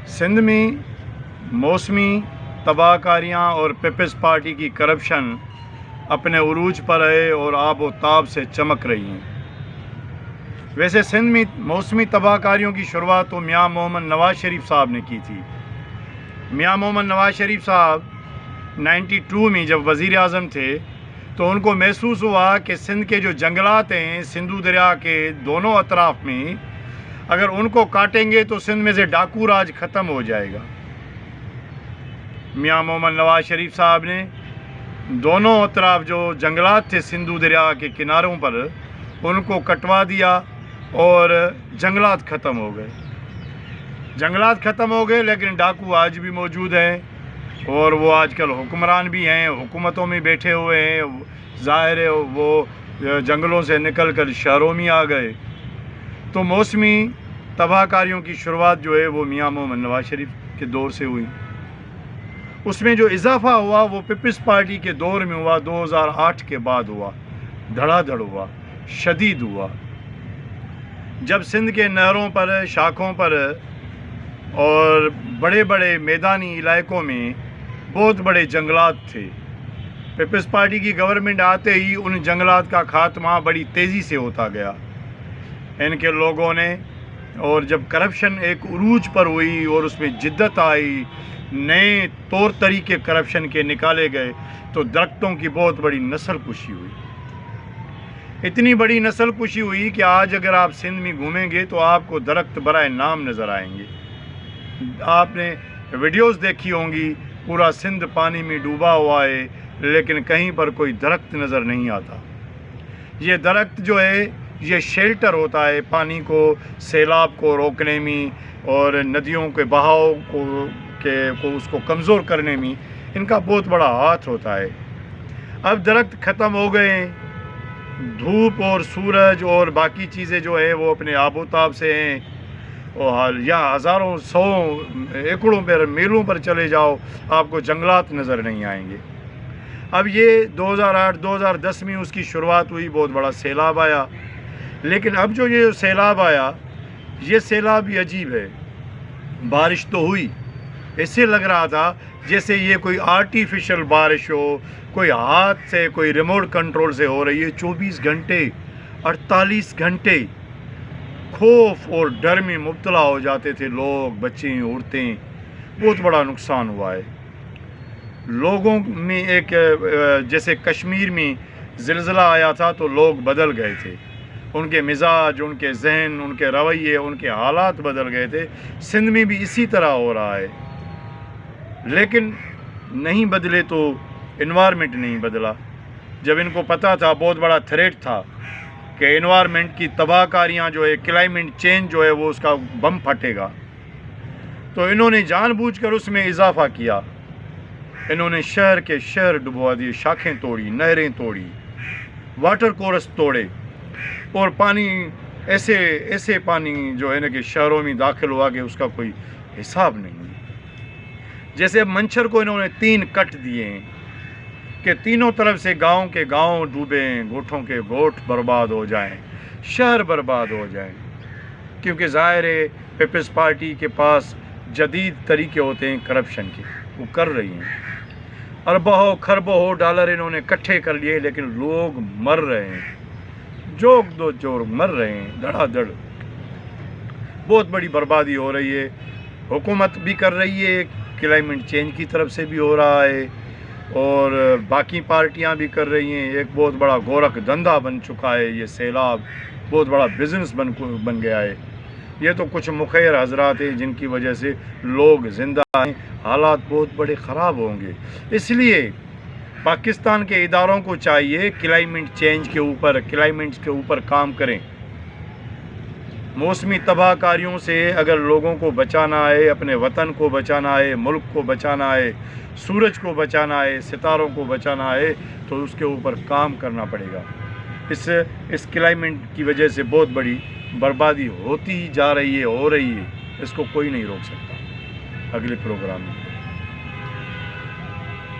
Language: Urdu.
سندھ میں موسمی تباہ کاریاں اور پیپلز پارٹی کی کرپشن اپنے عروج پر ہے اور آب و تاب سے چمک رہی ہیں۔ ویسے سندھ میں موسمی تباہ کاریوں کی شروعات تو میاں محمد نواز شریف صاحب نے کی تھی۔ میاں محمد نواز شریف صاحب 92 میں جب وزیر اعظم تھے تو ان کو محسوس ہوا کہ سندھ کے جو جنگلات ہیں سندھو دریا کے دونوں اطراف میں، اگر ان کو کاٹیں گے تو سندھ میں سے ڈاکو راج ختم ہو جائے گا۔ میاں محمد نواز شریف صاحب نے دونوں اطراف جو جنگلات تھے سندھو دریا کے کناروں پر ان کو کٹوا دیا اور جنگلات ختم ہو گئے۔ جنگلات ختم ہو گئے لیکن ڈاکو آج بھی موجود ہیں اور وہ آج کل حکمران بھی ہیں، حکومتوں میں بیٹھے ہوئے ہیں۔ ظاہر ہے وہ جنگلوں سے نکل کر شہروں میں آ گئے۔ تو موسمی تباہ کاریوں کی شروعات جو ہے وہ میاں محمد نواز شریف کے دور سے ہوئی۔ اس میں جو اضافہ ہوا وہ پیپلز پارٹی کے دور میں ہوا، 2008 کے بعد ہوا، دھڑا دھڑ ہوا، شدید ہوا۔ جب سندھ کے نہروں پر، شاخوں پر اور بڑے بڑے میدانی علاقوں میں بہت بڑے جنگلات تھے، پیپلز پارٹی کی گورنمنٹ آتے ہی ان جنگلات کا خاتمہ بڑی تیزی سے ہوتا گیا۔ ان کے لوگوں نے، اور جب کرپشن ایک عروج پر ہوئی اور اس میں جدت آئی، نئے طور طریقے کرپشن کے نکالے گئے تو درختوں کی بہت بڑی نسل کشی ہوئی۔ اتنی بڑی نسل کشی ہوئی کہ آج اگر آپ سندھ میں گھومیں گے تو آپ کو درخت برائے نام نظر آئیں گے۔ آپ نے ویڈیوز دیکھی ہوں گی، پورا سندھ پانی میں ڈوبا ہوا ہے لیکن کہیں پر کوئی درخت نظر نہیں آتا۔ یہ درخت جو ہے یہ شیلٹر ہوتا ہے پانی کو، سیلاب کو روکنے میں اور ندیوں کے بہاؤ کو اس کو کمزور کرنے میں ان کا بہت بڑا ہاتھ ہوتا ہے۔ اب درخت ختم ہو گئے ہیں، دھوپ اور سورج اور باقی چیزیں جو ہے وہ اپنے آب و تاب سے ہیں، اور یہاں ہزاروں سو ایکڑوں پر میلوں پر چلے جاؤ آپ کو جنگلات نظر نہیں آئیں گے۔ اب یہ 2008-2010 میں اس کی شروعات ہوئی، بہت بڑا سیلاب آیا، لیکن اب جو یہ سیلاب آیا یہ سیلاب بھی عجیب ہے۔ بارش تو ہوئی، ایسے لگ رہا تھا جیسے یہ کوئی آرٹیفیشل بارش ہو، کوئی ہاتھ سے، کوئی ریموٹ کنٹرول سے ہو رہی ہے۔ 24 گھنٹے 48 گھنٹے خوف اور ڈر میں مبتلا ہو جاتے تھے لوگ، بچے، عورتیں۔ بہت بڑا نقصان ہوا ہے لوگوں میں۔ ایک جیسے کشمیر میں زلزلہ آیا تھا تو لوگ بدل گئے تھے، ان کے مزاج، ان کے ذہن، ان کے رویے، ان کے حالات بدل گئے تھے۔ سندھ میں بھی اسی طرح ہو رہا ہے، لیکن نہیں بدلے تو انوائرمنٹ نہیں بدلا۔ جب ان کو پتہ تھا، بہت بڑا تھریٹ تھا کہ انوائرمنٹ کی تباہ کاریاں جو ہے، کلائمیٹ چینج جو ہے وہ اس کا بم پھٹے گا، تو انہوں نے جان بوجھ کر اس میں اضافہ کیا۔ انہوں نے شہر کے شہر ڈبوا دیے، شاخیں توڑی، نہریں توڑی، واٹر کورس توڑے، اور پانی ایسے پانی جو ہے نا کہ شہروں میں داخل ہوا کہ اس کا کوئی حساب نہیں ہے۔ جیسے اب منچھر کو انہوں نے 3 کٹ دیے ہیں کہ تینوں طرف سے گاؤں کے گاؤں ڈوبے ہیں، گوٹھوں کے گوٹھ برباد ہو جائیں، شہر برباد ہو جائیں، کیونکہ ظاہر ہے پیپلز پارٹی کے پاس جدید طریقے ہوتے ہیں کرپشن کے، وہ کر رہی ہیں۔ اربوں کھربوں ڈالر انہوں نے اکٹھے کر لیے لیکن لوگ مر رہے ہیں، جوگ مر رہے ہیں دھڑا دھڑ۔ بہت بڑی بربادی ہو رہی ہے، حکومت بھی کر رہی ہے، کلائمیٹ چینج کی طرف سے بھی ہو رہا ہے اور باقی پارٹیاں بھی کر رہی ہیں۔ ایک بہت بڑا گورکھ دھندا بن چکا ہے یہ سیلاب، بہت بڑا بزنس بن گیا ہے۔ یہ تو کچھ مخیر حضرات ہیں جن کی وجہ سے لوگ زندہ ہیں، حالات بہت بڑے خراب ہوں گے۔ اس لیے پاکستان کے اداروں کو چاہیے کلائمیٹ چینج کے اوپر کام کریں۔ موسمی تباہ کاریوں سے اگر لوگوں کو بچانا ہے، اپنے وطن کو بچانا ہے، ملک کو بچانا ہے، سورج کو بچانا ہے، ستاروں کو بچانا ہے، تو اس کے اوپر کام کرنا پڑے گا۔ اس کلائمیٹ کی وجہ سے بہت بڑی بربادی ہوتی جا رہی ہے، ہو رہی ہے، اس کو کوئی نہیں روک سکتا۔ اگلے پروگرام میں